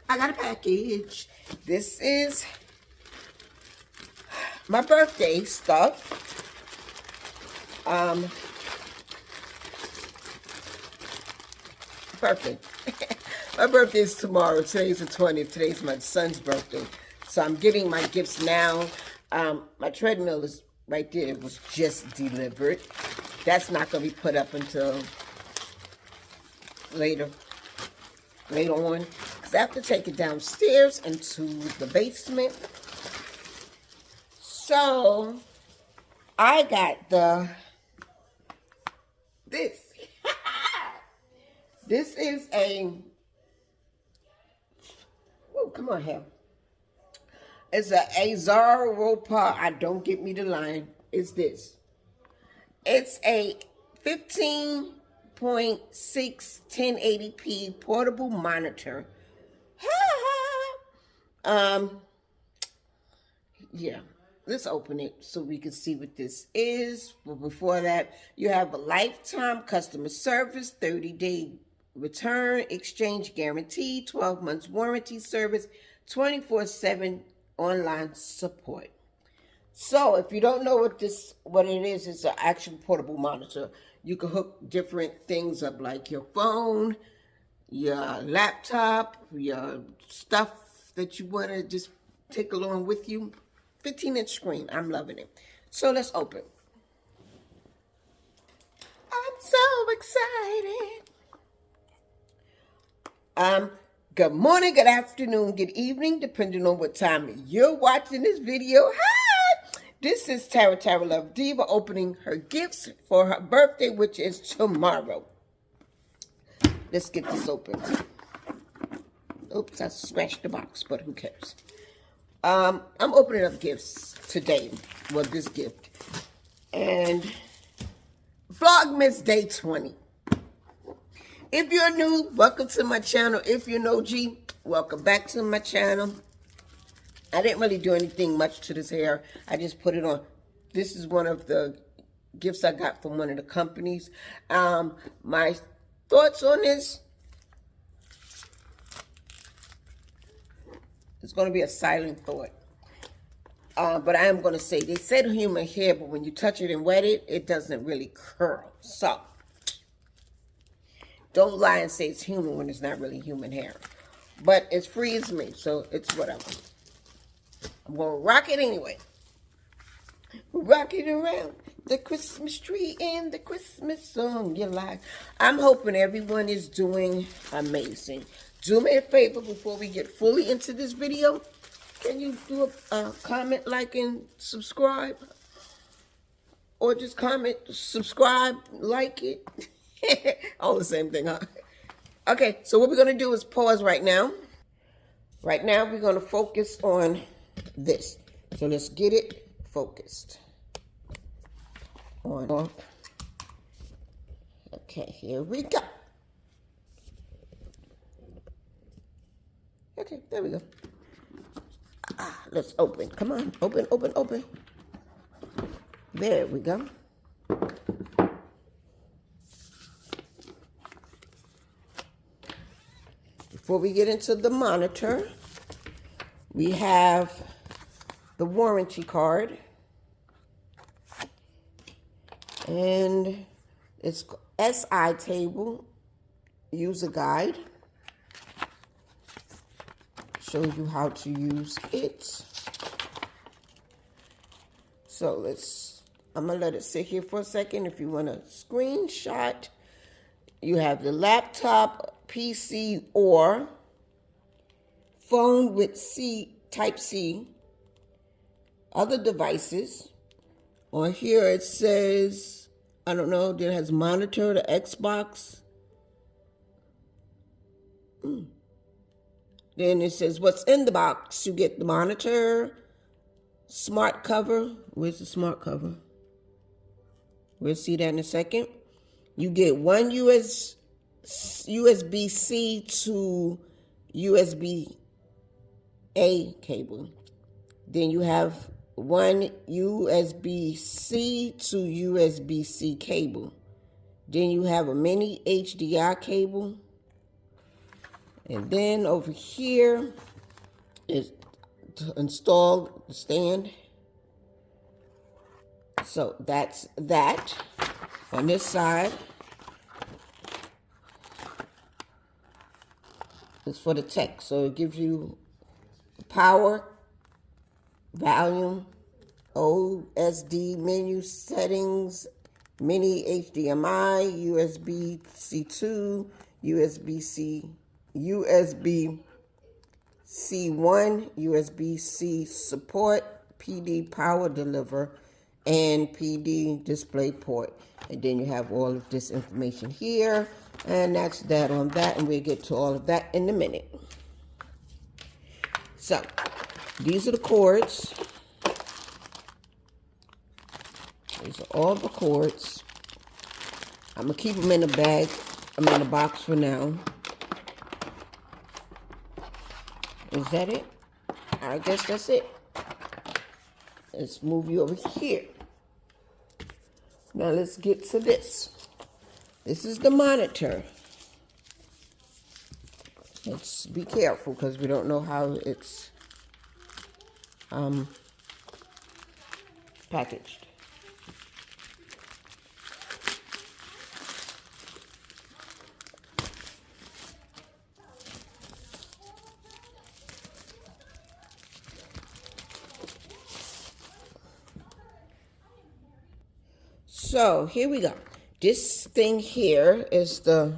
I got a package. This is my birthday stuff. Perfect. My birthday is tomorrow. Today's the 20th. Today's my son's birthday. So I'm getting my gifts now. My treadmill is right there. It was just delivered. That's not going to be put up until later on. Because I have to take it downstairs into the basement. So I got this. This is oh, come on, hell. It's a Aarzopa. I don't get me the line. It's this. It's a 15.6 1080p portable monitor. Yeah. Let's open it so we can see what this is. But before that, you have a lifetime customer service, 30-day return, exchange guarantee, 12 months warranty service, 24/7 online support. So if you don't know what it is, it's an actual portable monitor. You can hook different things up like your phone, your laptop, your stuff that you want to just take along with you. 15-inch screen. I'm loving it. So let's open. I'm so excited. Good morning, good afternoon, good evening, depending on what time you're watching this video. Hi! This is Tara Love Diva opening her gifts for her birthday, which is tomorrow. Let's get this open. Oops, I scratched the box, but who cares? I'm opening up gifts today. Well, this gift. And Vlogmas Day 20. If you're new, welcome to my channel. If you're an OG, welcome back to my channel. I didn't really do anything much to this hair. I just put it on. This is one of the gifts I got from one of the companies. My thoughts on this. It's going to be a silent thought. But I am going to say, they said human hair, but when you touch it and wet it, it doesn't really curl. So, don't lie and say it's human when it's not really human hair. But it's free as me, so it's whatever. I'm going to rock it anyway. Rock it around the Christmas tree and the Christmas song you like. I'm hoping everyone is doing amazing. Do me a favor before we get fully into this video. Can you do a comment, like, and subscribe? Or just comment, subscribe, like it. All the same thing, huh? Okay, so what we're going to do is pause right now. Right now, we're going to focus on this. So let's get it focused. On, off. Okay, here we go. Okay, there we go. Let's open. Come on. Open, open, open. There we go. Before we get into the monitor, we have the warranty card. And it's SI table, user guide. Show you how to use it. So I'm gonna let it sit here for a second. If you want to screenshot, you have the laptop, PC, or phone with Type C, other devices. On here it says, I don't know, then it has monitor, the Xbox. Then it says what's in the box. You get the monitor, smart cover. Where's the smart cover? We'll see that in a second. You get one USB-C to USB-A cable. Then you have one USB-C to USB-C cable. Then you have a mini HDI cable. And then over here is to install the stand. So that's that. On this side is for the tech. So it gives you power, volume, OSD menu settings, mini HDMI, USB-C 2, USB-C, USB-C1, USB-C support, PD power deliver, and PD display port. And then you have all of this information here, and that's that on that, and we'll get to all of that in a minute. So these are the cords. These are all the cords. I'm gonna keep them in a bag. I'm in a box for now. Is that it? I guess that's it. Let's move you over here. Now let's get to this. This is the monitor. Let's be careful because we don't know how it's packaged. So here we go. This thing here is the,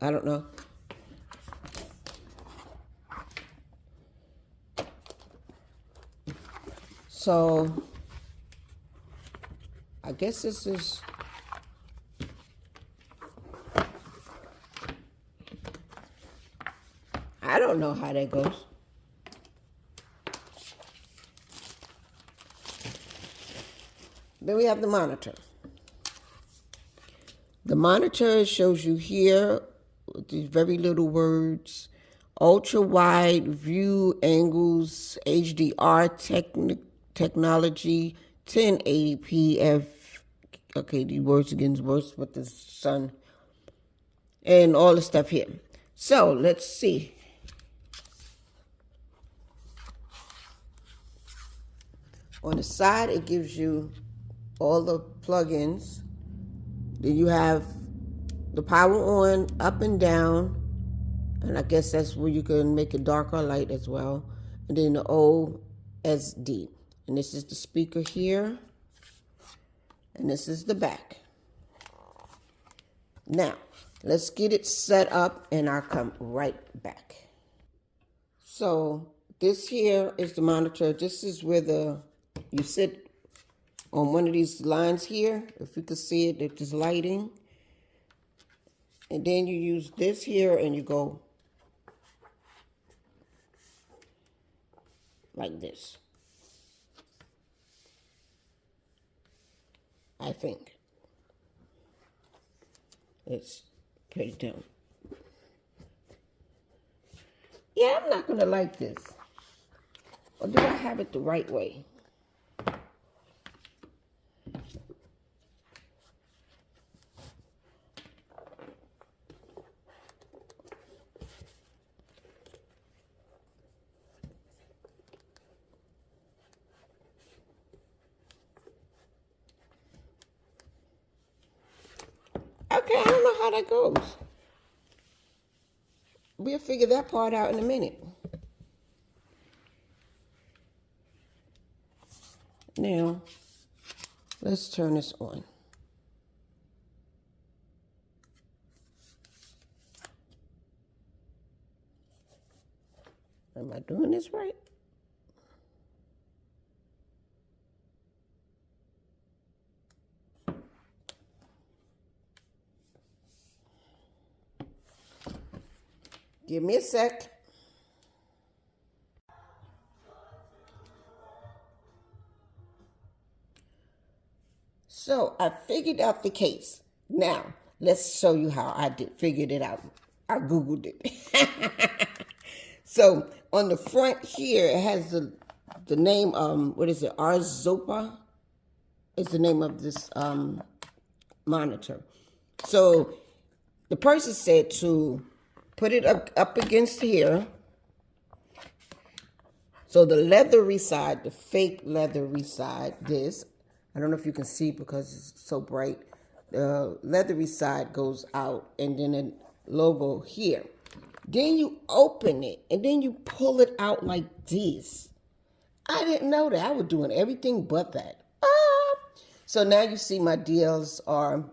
I don't know. So I guess this is, I don't know how that goes. Then we have the monitor. The monitor shows you here with these very little words: ultra wide view angles, HDR technology, 1080p f. Okay, these words against words with the sun, and all the stuff here. So let's see. On the side, it gives you all the plugins. Then you have the power on, up and down, and I guess that's where you can make it dark or light as well. And then the OSD, and this is the speaker here, and this is the back. Now let's get it set up, and I'll come right back. So this here is the monitor. This is where you sit on one of these lines here, if you can see it, if there's lighting. And then you use this here and you go like this, I think. Let's put it down. Yeah, I'm not gonna like this. Or do I have it the right way? Okay, I don't know how that goes. We'll figure that part out in a minute. Now, let's turn this on. Am I doing this right? Give me a sec. So I figured out the case. Now, let's show you how I figured it out. I Googled it. So on the front here, it has the name, what is it, Aarzopa is the name of this monitor. So the person said to put it up against here. So the leathery side, the fake leathery side, this, I don't know if you can see because it's so bright. The leathery side goes out and then a logo here. Then you open it and then you pull it out like this. I didn't know that. I was doing everything but that. So now you see my deals are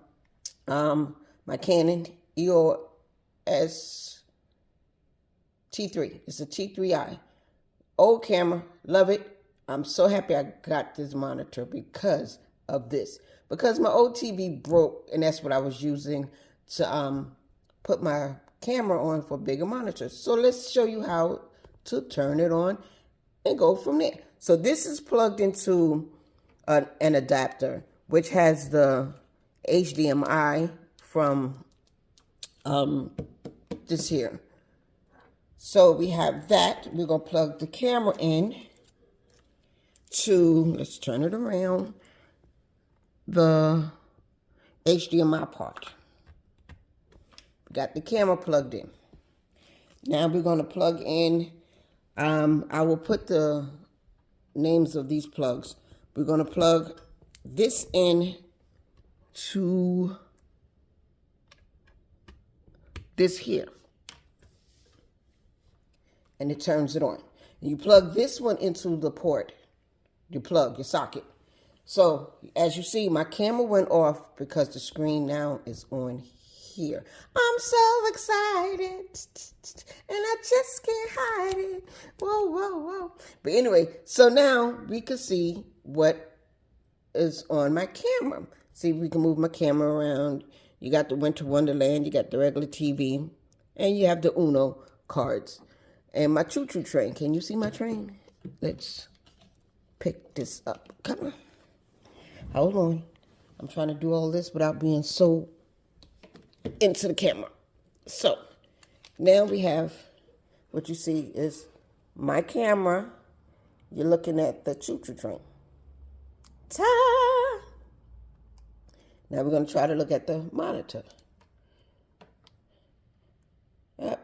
my Canon EOS T3. It's a T3i. Old camera, love it. I'm so happy I got this monitor because of this. Because my old TV broke, and that's what I was using to put my camera on for bigger monitors. So let's show you how to turn it on and go from there. So this is plugged into an adapter, which has the HDMI from this here. So we have that. We're going to plug the camera in to, let's turn it around, the HDMI part. We got the camera plugged in. Now we're going to plug in, I will put the names of these plugs. We're going to plug this in to this here. And it turns it on. You plug this one into the port. You plug your socket. So as you see, my camera went off because the screen now is on here. I'm so excited and I just can't hide it. Whoa, whoa, whoa. But anyway, so now we can see what is on my camera. See, we can move my camera around. You got the Winter Wonderland, you got the regular TV, and you have the Uno cards. And my choo-choo train. Can you see my train? Let's pick this up. Come on. Hold on. I'm trying to do all this without being so into the camera. So, now we have, what you see is my camera. You're looking at the choo-choo train. Ta! Now we're going to try to look at the monitor.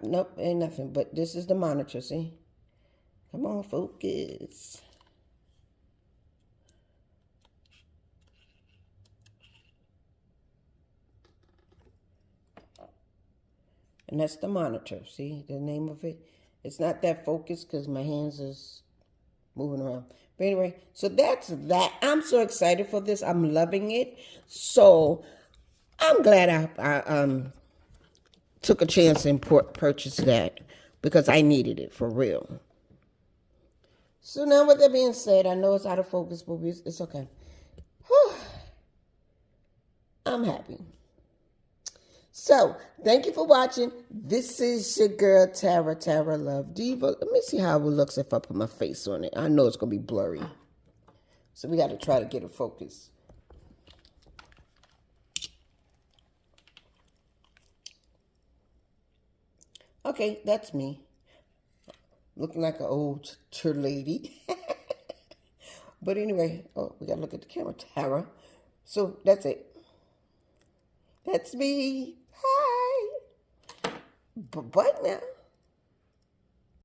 Nope, ain't nothing. But this is the monitor, see? Come on, focus. And that's the monitor, see? The name of it. It's not that focused because my hands is moving around. But anyway, so that's that. I'm so excited for this. I'm loving it. So I'm glad I took a chance and purchased that because I needed it for real. So now with that being said, I know it's out of focus, but it's okay. Whew. I'm happy. So, thank you for watching. This is your girl, Tara Love Diva. Let me see how it looks if I put my face on it. I know it's going to be blurry. So, we got to try to get it focused. Okay, that's me. Looking like an old lady. But anyway, oh, we got to look at the camera, Tara. So, that's it. That's me. Hi. Bye now.